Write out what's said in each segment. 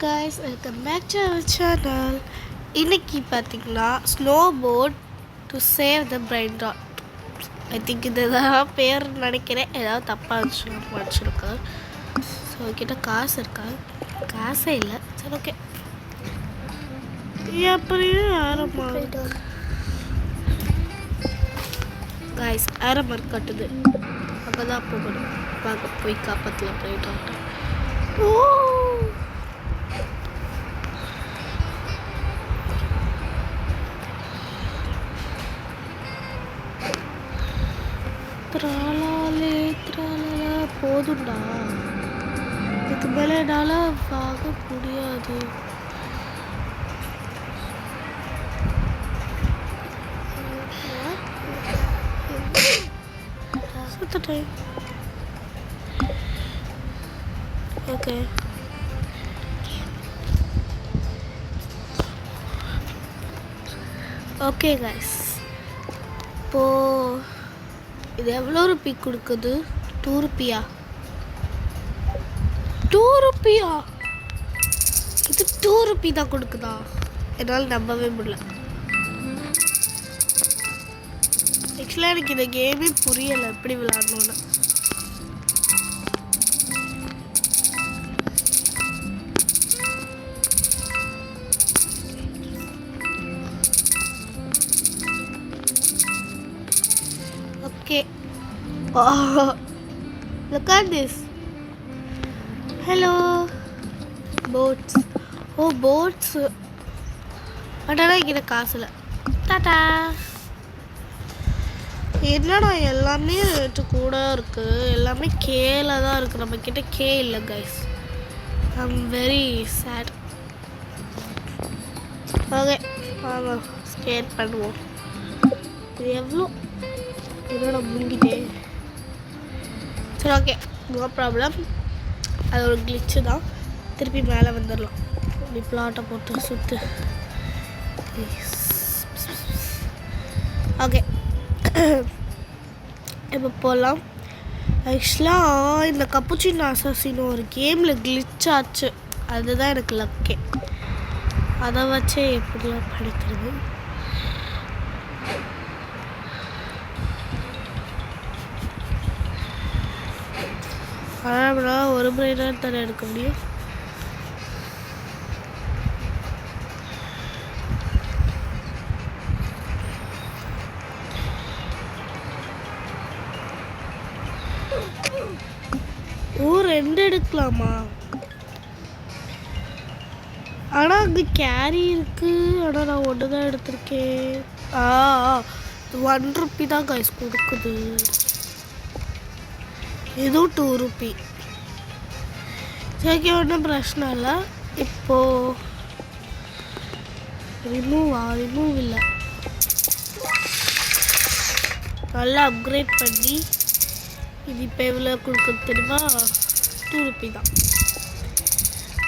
guys, welcome back to our channel. இன்னைக்கு பார்த்தீங்கன்னா snowboard to save the brain rot. I think இதுதான் பேர் நினைக்கிறேன். ஏதாவது தப்பாக வச்சுருக்கேன். ஸோ கிட்ட காசு இருக்கா? காசே இல்லை. சரி ஓகே. அப்படியே ஆரம்பம் காய்ஸ் ஆரம்பம் கட்டுது. அங்கே தான் போகணும். பார்க்க போய் காப்பாற்றலாம் பிரைன் ராட்டை. போதுண்டா, இதுக்கு மேலே என்னால் வாங்க முடியாது. ஓகே ஓகே கைஸ், இப்போது இது எவ்வளோ ரூபி கொடுக்குது? 2 ரூபியா? 2 ரூபியா? இது 2 ரூபி தான் கொடுக்குதா? என்னால் நம்பவே முடியல. ஆக்சுவலாக எனக்கு இந்த கேமே புரியலை எப்படி விளாடணும்னு. Okay. Oh, look at this. Hello. Boats. Oh, boats. அடடா இங்கே காசு இல்லை. டாடா. என்னடா எல்லாமே ரேட்டு கூட இருக்குது. எல்லாமே கேல தான் இருக்குது. நம்மக்கிட்ட கே இல்லை guys. I am very sad. Okay வாங்க ஸ்கேட் பண்ணுவோம். இது எவ்வளோ? என்னோட முங்கிட்டே. சரி ஓகே, நோ ப்ராப்ளம். அது ஒரு கிளிச்சு தான். திருப்பி மேலே வந்துடலாம். இப்படி பிளாட்டை போட்டு சுற்று. ஓகே இப்போ போகலாம். ஆக்சுவலாக இந்த கப்புச்சினோ அசாசினோ ஒரு கேமில் கிளிச் ஆச்சு. அதுதான் எனக்கு லக்கே. அதை வச்சே எப்படிலாம் படிக்கிறது. ஆனால் ஒரு முறை தான் தானே எடுக்க முடியும். ஓ 2 எடுக்கலாமா? ஆனால் அங்கே கேரி இருக்கு. ஆனால் நான் 1 தான் எடுத்திருக்கேன். 1 ரூபி தான் கைஸ் கொடுக்குது. இதுவும் 2 ரூபி. சரி ஒன்றும் பிரச்சனை இல்லை. இப்போது ரிமூவ் இல்லை. நல்லா அப்கிரேட் பண்ணி இது இப்போ எவ்வளோ கொடுக்குறது தெரியுமா? 2 ரூபி தான்.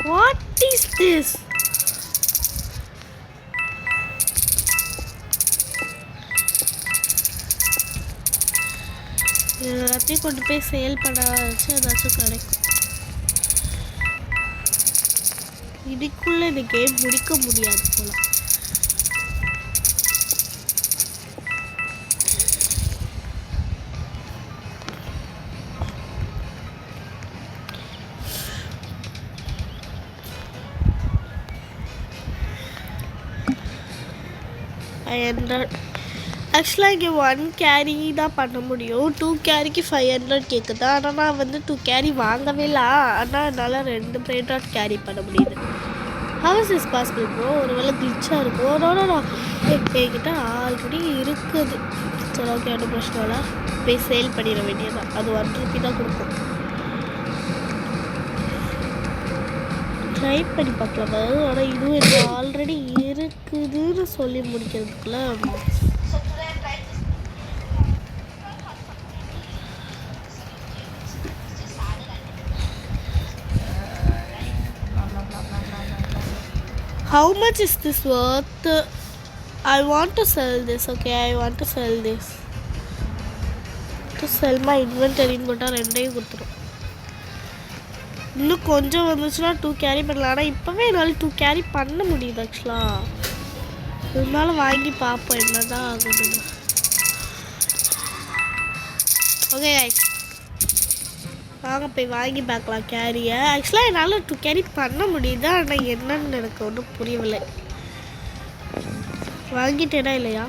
What is this? எல்லாத்தையும் கொண்டு போய் சேல் பண்ண வச்சு ஏதாச்சும் கிடைக்கும். இதுக்குள்ளே இந்த கேம் முடிக்க முடியாது போல. ஆக்சுவலாக இங்கே 1 கேரி தான் பண்ண முடியும். 2 கேரிக்கு 500 கேட்குது. ஆனால் நான் வந்து 2 கேரி வாங்கவே இல்லை. ஆனால் என்னால் 2 பிரைன் ராட் கேரி பண்ண முடியுது. How is possible bro? ஒரு வேளை கிளிச்சாக இருக்கும். அதோட என்கிட்ட ஆல்ரெடி இருக்குது. சரி ஓகே, ஒன்றும் பிரச்சனை இல்லை. போய் சேல் பண்ணிட வேண்டியதான். அது 1 ரூபி தான் கொடுக்கும். ட்ரை பண்ணி பார்க்கலாம். ஆனால் இதுவும் எனக்கு ஆல்ரெடி இருக்குதுன்னு சொல்லி முடிக்கிறதுக்குள்ள how much is this worth? I want to sell this. Okay, I want to sell this. To sell my inventory போட்டால் 2 கொடுத்துரும். இன்னும் கொஞ்சம் வந்துச்சுன்னா 2 கேரி பண்ணலாம். ஆனால் இப்போவே என்னால் 2 கேரி பண்ண முடியுது ஆக்சுவலாக. இருந்தாலும் வாங்கி பார்ப்போம் என்னதான் ஆகுதுன்னு. ஓகே கைஸ், வாங்க போய் வாங்கி பார்க்கலாம் கேரியை. ஆக்சுவலாக என்னால் 2 கேரி பண்ண முடியுது, ஆனால் என்னன்னு எனக்கு ஒன்றும் புரியவில்லை. வாங்கிட்டேனா இல்லையா?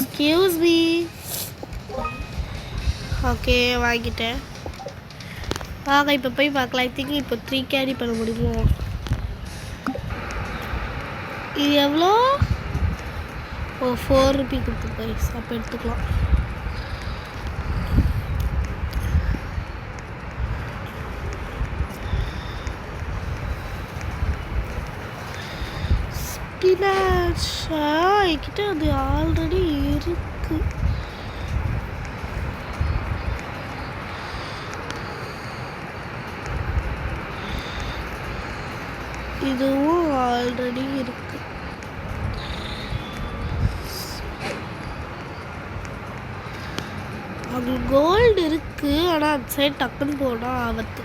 Excuse me. ஓகே வாங்கிட்டேன். வாங்க இப்போ போய் பார்க்கலாம். ஐ திங்க் இப்போ 3 கேரி பண்ண முடியுமோ? இது எவ்வளோ? ஓ 4 ரூபி கொடுத்து கைஸ். அப்போ எடுத்துக்கலாம். ஸ்பினாச் என்கிட்ட அது ஆல்ரெடி இருக்கு. இதுவும் ஆல்ரெடி இருக்கு. அங்கே கோல்டு இருக்கு, ஆனால் அந்த சைடு டக்குன்னு போனால் ஆபத்து.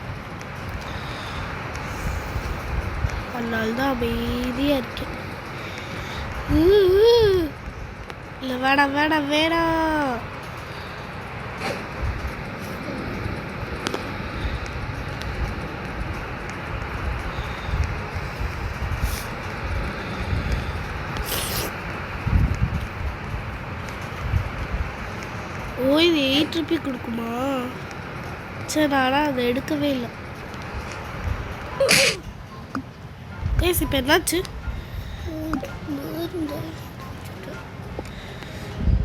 அதனால்தான் அமைதியாக இருக்கேன். இல்லை வேணாம் வேணாம் வேணாம். ஓ இது 8 ரூபி கொடுக்குமா? சரி நானும் அதை எடுக்கவே இல்லை. கேஸ் இப்போ என்னாச்சு?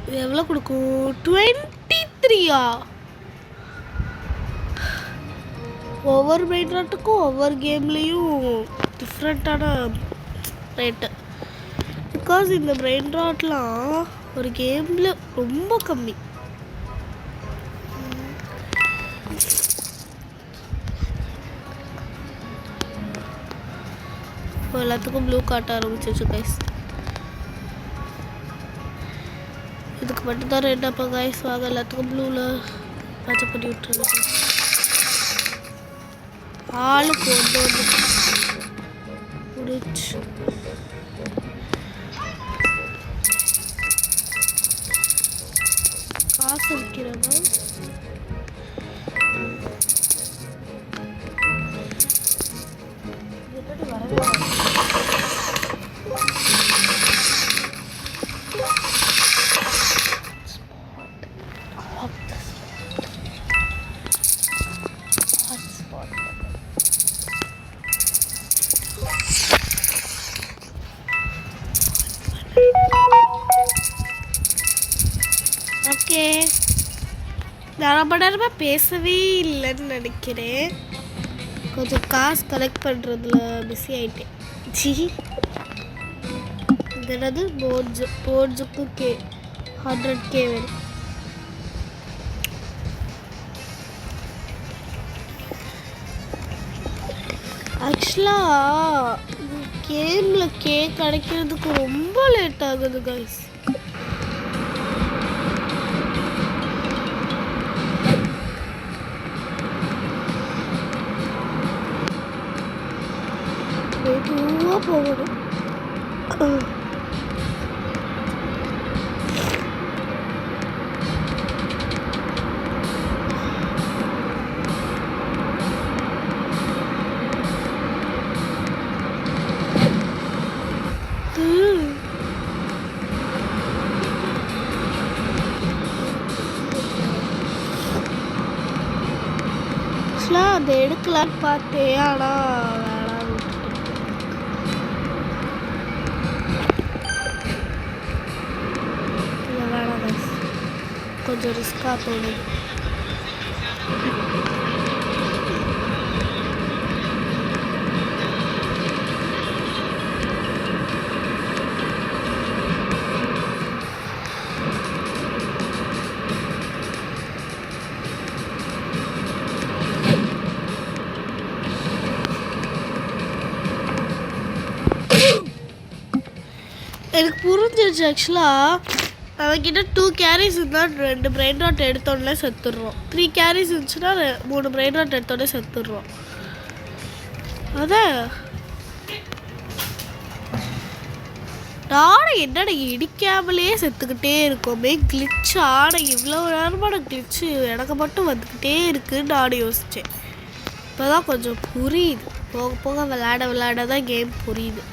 இது எவ்வளோ கொடுக்கும்? 23ஆ? ஒவ்வொரு மெயின் ராட்டுக்கும் ஒவ்வொரு கேம்லேயும் டிஃப்ரெண்ட்டான ரேட்டு. பிகாஸ் இந்த பிரெயின் ராட்லாம் ஒரு கேமில் ரொம்ப கம்மி. இப்போ எல்லாத்துக்கும் ப்ளூ காட்ட ஆரம்பிச்சிச்சு கைஸ். இதுக்கு மட்டும்தான் ரெட். அப்போ கைஸ் வாங்க எல்லாத்துக்கும் ப்ளூவில் பச்சை பண்ணி விட்டுருங்க. ஆளுக்கு ஒன்று முடிச்சு. காசு இருக்கிறதா? ஓகே, நான் ரொம்ப நேரமாக பேசவே இல்லைன்னு நினைக்கிறேன். கொஞ்சம் காசு கலெக்ட் பண்ணுறதுல பிஸி ஆகிட்டேன். ஜி இது என்னது? போர்ட்ஸுக்கு 100K வேணும். ஆக்சுவலாக கேமில் கிடைக்கிறதுக்கு ரொம்ப லேட் ஆகுது கைஸ். மெதுவாக போகணும். ஆக்சுவலாக அதை எடுக்கலான்னு பார்த்தேன், ஆனால் கொஞ்சம் ரிஸ்காக தோணுது. எனக்கு புரிஞ்சிருச்சு ஆக்சுவலாக அவன்கிட்ட 2 கேரிஸ் இருந்தால் 2 பிரெயின் ராட் எடுத்தோடனே செத்துடுறோம். 3 கேரிஸ் இருந்துச்சுன்னா 3 பிரெயின் ராட் எடுத்தோடனே செத்துடுறோம். அதான் நானும் என்னடா இடிக்காமலே செத்துக்கிட்டே இருக்கோமே, கிளிச்சு ஆடை இவ்வளோ நேரமான கிளிச்சு எனக்கு மட்டும் வந்துக்கிட்டே இருக்குன்னு நானும் யோசித்தேன். இப்போ தான் கொஞ்சம் புரியுது, போக போக விளையாட தான் கேம் புரியுது.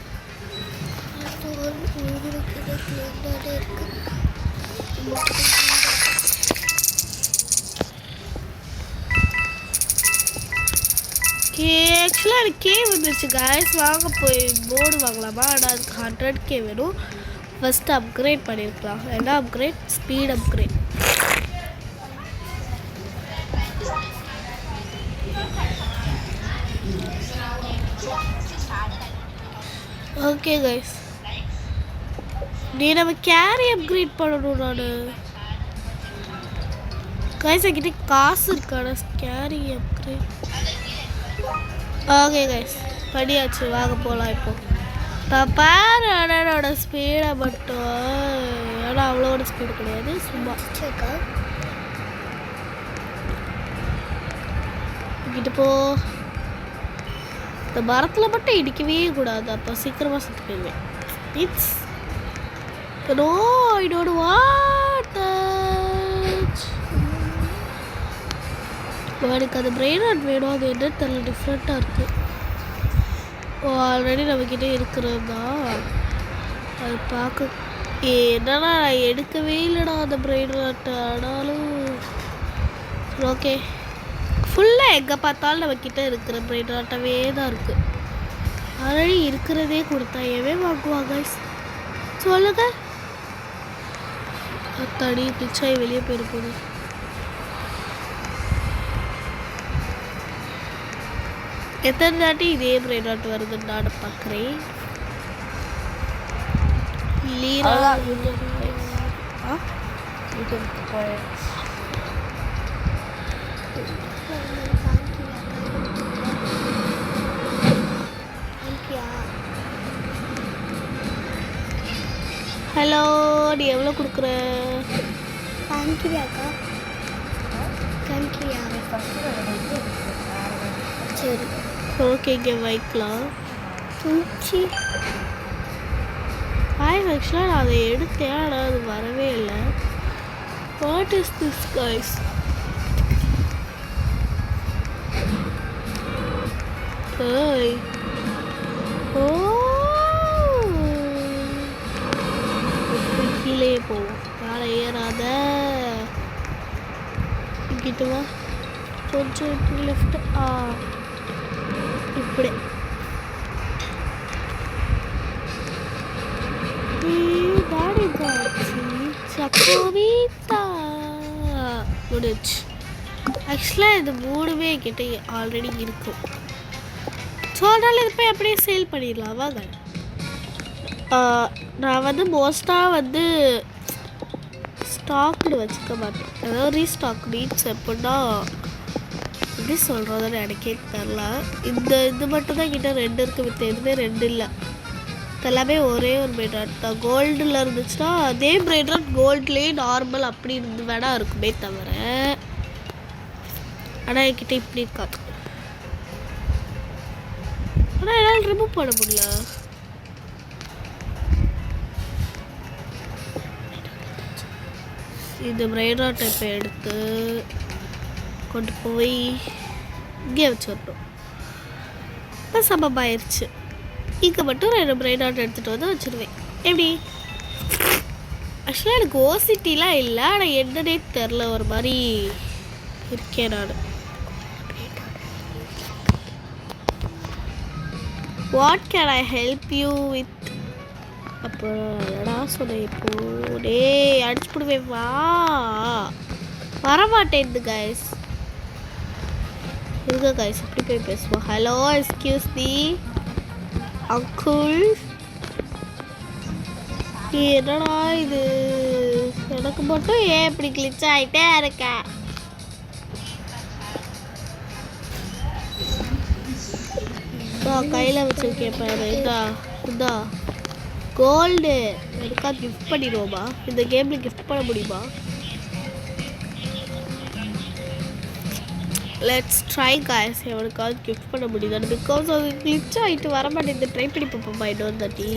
ஆக்சுவலாக எனக்கு கேவ் வந்துருச்சு கைஸ். வாங்க போய் போர்டு வாங்கலாமா? ஆனால் அதுக்கு 100K வேணும். ஃபஸ்ட்டு அப்கிரேட் பண்ணியிருக்கலாம். என்ன upgrade? Speed upgrade. Okay guys, நீ நம்ம கேரி அப்கிரேட் பண்ணணும். நான் கைஸ் என்கிட்ட காசு இருக்கான கேரி அப்கிரேட். ஓகே கைஸ் பண்ணியாச்சு, வாங்க போகலாம். இப்போ நான் பாரு அண்ணனோட ஸ்பீடை மட்டும், ஆனால் அவ்வளோட ஸ்பீடு கிடையாது, சும்மா கிட்ட போ. இந்த மரத்தில் மட்டும் இடிக்கவே கூடாது, அப்போ சீக்கிரமாக சுற்றி போயிடுவேன். It's no, I don't want that. எனக்கு அது பிரெயின் ராட் வேணும், அது என்னன்னு தெரியல, டிஃப்ரெண்ட்டாக இருக்குது. ஓ ஆல்ரெடி நம்மக்கிட்ட இருக்கிறது தான் அது பார்க்க. என்னன்னா நான் எடுக்கவே இல்லைடா அந்த பிரெயின் ராட்டை. ஆனாலும் ஓகே, ஃபுல்லாக எங்கே பார்த்தாலும் நம்மக்கிட்ட இருக்கிற பிரெயின் ராட்டாவே தான் இருக்குது. ஆல்ரெடி இருக்கிறதே கொடுத்தா எவே வாங்குவாங்க சொல்லுங்க. தடி பிச்சாய் வெளியே போயிருப்போது. எத்தனை தாட்டி இதே பிரெயின் ராட் வருதுன்னு நான் பார்க்குறேன். ஹலோ, நீ எவ்வளோ கொடுக்குற? காமிக்கிறியாக்கா? காமிக்கிறியா? சரி ஓகே, இங்கே வைக்கலாம். ஆக்சுவலாக நான் அதை எடுத்தேன், ஆனால் அது வரவே இல்லை. What is this guys? ஓ கீழே போவோம், மேலே ஏறாத. இங்கிட்டு வா, கொஞ்சம் லெஃப்ட். இப்படி முடிச்சு. ஆக்சுவலாக இது 3மே கிட்ட ஆல்ரெடி இருக்கும். ஸோ அதனால் இது போய் அப்படியே சேல் பண்ணிடலாம் வாங்க. நான் வந்து மோஸ்ட்டாக ஸ்டாக்டு வச்சுக்க மாட்டேன், அதாவது ரீஸ்டாக் நீட்ஸ் எப்படின்னா எப்படி சொல்கிறதுன்னு எனக்கே தெரில. இது மட்டும் தான் கிட்ட 2 இருக்குது, மித்த எதுவுமே 2 இல்லை. எல்லாமே ஒரே ஒரு பிரெயின் ராட் தான். கோல்டில் இருந்துச்சுன்னா அதே பிரெயின் ராட் கோல்ட்லேயே நார்மல் அப்படி இருந்து வேணா இருக்குமே தவிர, ஆனால் என்கிட்ட இப்படி இருக்காது. ஆனால் என்னால் ரிமூவ் பண்ண முடியல. இந்த பிரெயின் ராட்டை இப்போ எடுத்து கொண்டு போய் இங்கே வச்சிடணும். இப்போ சமமாயிருச்சு. இங்கே மட்டும் 2 பிரெயின் ராட் எடுத்துகிட்டு வந்து வச்சுருவேன். எப்படி? ஆக்சுவலாக எனக்கு ஓசிட்டிலாம் இல்லை, ஆனால் என்னன்னே தெரில, ஒரு மாதிரி இருக்கேன் நான். What can I help you with? அப்போ என்னடா சொன்னேன் இப்போ? டே அடிச்சு போடுவேன், வா. வரமாட்டேன் கைஸ். இருங்க கைஸ், இப்படி போய் பேசுவோம். Hello, excuse me uncle. என்னடா இது, எனக்கு மட்டும் ஏன் இப்படி கிளிச் ஆகிட்டே இருக்க? கையில் வச்சிருக்கேன் பாரு. இதா கோல்டு எனக்கா கிஃப்ட் பண்ணிடுவோமா? இந்த கேமில் கிஃப்ட் பண்ண முடியுமா? Let's try guys. எவனுக்காவது கிஃப்ட் பண்ண முடியுது பிகாஸ் அது கிளிச் ஆகிட்டு வர மாட்டேங்குது. ட்ரை பண்ணி பார்ப்போம்மா இன்னொரு தாட்டி.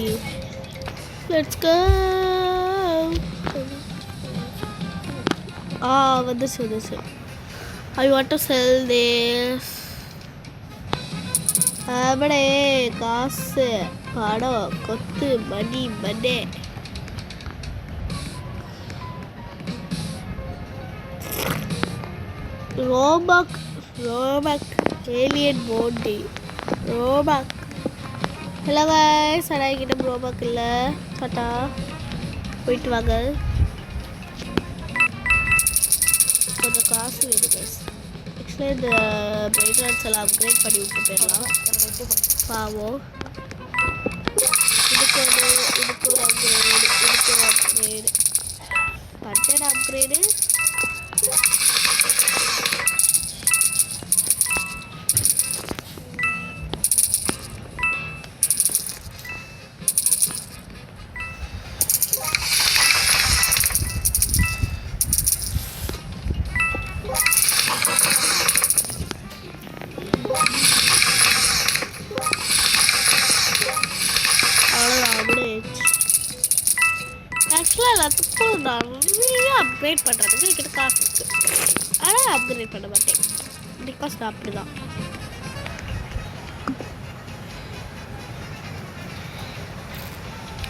Let's go. வந்துச்சு. I want to sell this. அவடே காசு படம் கொத்து மணி மண்டே. ரோபாக் ஏலியன் போண்டி ரோபாக். ஹலோ கைஸ், அடாய்கிட்ட ரோபாக் இல்லை. டாட்டா, போயிட்டு வாங்க. கொஞ்சம் காசு வேணும் கைஸ். ஆக்சுவலாக இந்த பிரைட்ராட்ஸ் எல்லாம் அப்கிரேட் பண்ணி விட்டு போயிடலாம். பாவம். இதுக்கு ஒரு அப்கிரேடு பட்டன் அப்கிரேடு. ஆக்சுவலாக எல்லாத்துக்கும் நிறைய அப்கிரேட் பண்ணுறதுக்கு என்கிட்ட காசு இருக்குது. ஆனால் அப்கிரேட் பண்ண மாட்டேன் பிகாஸ் நான் அப்படி தான்.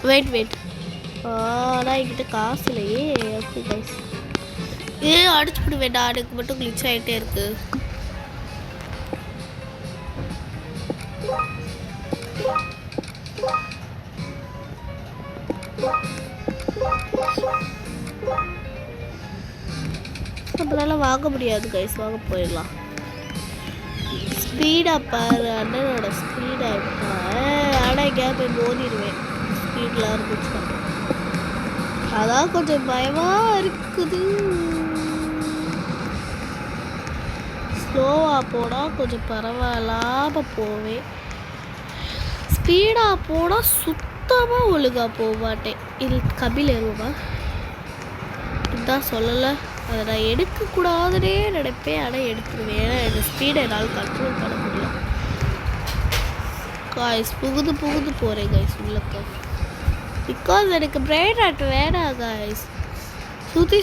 வெயிட் ஆனால் என்கிட்ட காசு இல்லையே. ஓகே கைஸ், அடிச்சு விட வேண்டாம். எனக்கு மட்டும் கிளிச் ஆகிட்டே இருக்கு. நம்மளால வாங்க முடியாது கைஸ். வாங்க போயிடலாம். ஸ்பீடாக பாரு, அண்ணனோட ஸ்பீடாக இருக்கா. ஆனால் எங்கேயா போய் மோதிடுவேன் ஸ்பீடெலாம் இருந்துச்சுன்னா. அதான் கொஞ்சம் பயமாக இருக்குது. ஸ்லோவாக போனால் கொஞ்சம் பரவாயில்லாமல் போவேன். ஸ்பீடாக போனால் சுத்தமாக ஒழுங்காக போக மாட்டேன். இது கபில் ஏறுவா இதுதான் சொல்லலை. அதை நான் எடுக்கக்கூடாதுன்னே நினைப்பேன், ஆனால் எடுத்துருவேன். ஏன்னா இந்த ஸ்பீடை என்னால் கண்ட்ரோல் பண்ண முடியல. காய்ஸ் புகுது போகிறேன் கைஸ் உள்ளக்க. பிகாஸ் எனக்கு பிரெயின் ராட் வேணாம் காய்ஸ்.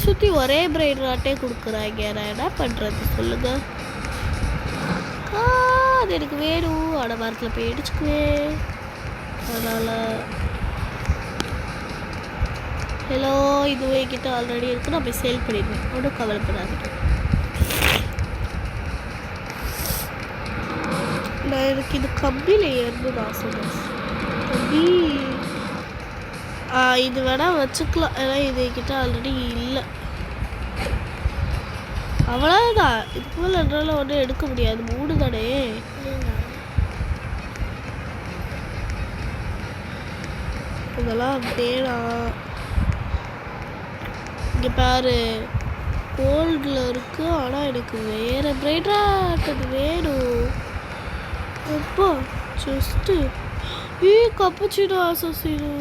சுற்றி ஒரே பிரெயின் ராட்டே கொடுக்குறாங்க. நான் என்ன பண்ணுறது சொல்லுங்கள். அது எனக்கு வேணும். ஆனால் மரத்தில் போய் அடிச்சுக்குவேன். அதனால் ஹலோ, இதுவே என்கிட்ட ஆல்ரெடி இருக்குது. நான் போய் சேல் பண்ணிடுவேன். ஒன்றும் கவலைப்படாது. நான் எனக்கு இது கம்பியில் ஏறணும்னு ஆசை. கம்பி இது வேணால் வச்சுக்கலாம். ஏன்னா இது என்கிட்ட ஆல்ரெடி இல்லை. அவ்வளோதான். இதுக்கு மேலே என்னால் ஒன்றும் எடுக்க முடியாது. 3 தானே. இதெல்லாம் வேணாம். இங்கே பாரு, கோல்டில் இருக்குது. ஆனால் எனக்கு வேறு பிரைட்ராட் அது வேணும். எப்போ ஜஸ்ட்டு கப்புச்சினோ அசோசினோ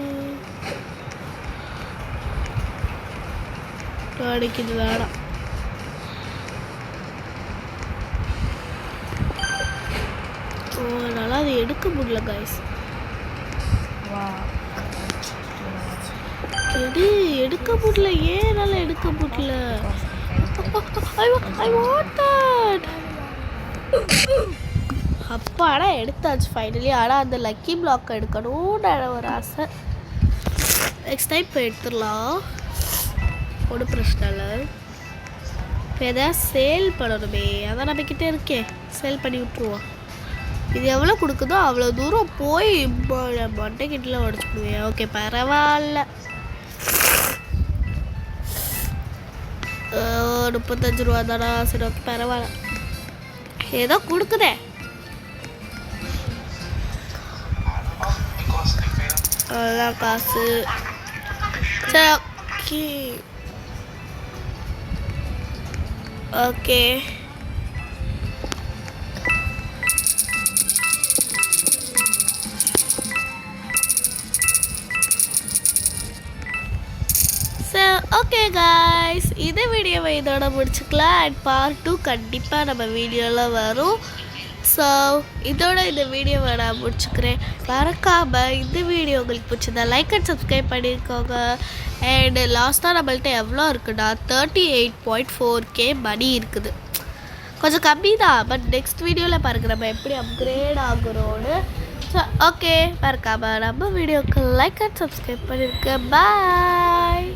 எனக்கு இது வேணாம். என்னால் அதை எடுக்க முடியல கைஸ். எடுக்க முடியல. ஏன் என்னால் எடுக்க முடியல? அப்பாடா எடுத்தாச்சு ஃபைனலி. ஆனால் அந்த லக்கி பிளாக் எடுக்கணும்னு ஒரு ஆசை. நெக்ஸ்ட் டைம் இப்போ எடுத்துடலாம், ஒன்றும் பிரச்சனை இல்லை. இப்போ எதாவது சேல் பண்ணணுமே, அதான் நம்மக்கிட்டே இருக்கேன். சேல் பண்ணி விட்ருவோம். இது எவ்வளோ கொடுக்குதோ அவ்வளோ தூரம் போய் மண்டைக்கிட்டலாம் உடச்சுடுவேன். ஓகே பரவாயில்ல. 35 ரூபா தானா? சரி ஓகே பரவாயில்ல. ஏதோ கொடுக்குதே. அதான் காசு. சரி ஓகே. ஓகே காய்ஸ், இந்த வீடியோவை இதோட முடிச்சுக்கலாம். அண்ட் பார்ட் 2 கண்டிப்பாக நம்ம வீடியோவில் வரும். ஸோ இதோட இந்த வீடியோவை நான் முடிச்சுக்கிறேன். மறக்காமல் இந்த வீடியோ உங்களுக்கு பிடிச்சதா லைக் அண்ட் சப்ஸ்கிரைப் பண்ணியிருக்கோங்க. அண்ட் லாஸ்ட்டாக நம்மள்ட்ட எவ்வளோ இருக்குன்னா 38.4K மணி இருக்குது. கொஞ்சம் கம்மி தான், பட் நெக்ஸ்ட் வீடியோவில் பாருங்கள் நம்ம எப்படி அப்கிரேட் ஆகுறோன்னு. ஸோ ஓகே, மறக்காமல் நம்ம வீடியோக்கு லைக் அண்ட் சப்ஸ்கிரைப் பண்ணியிருக்கேன். பாய்.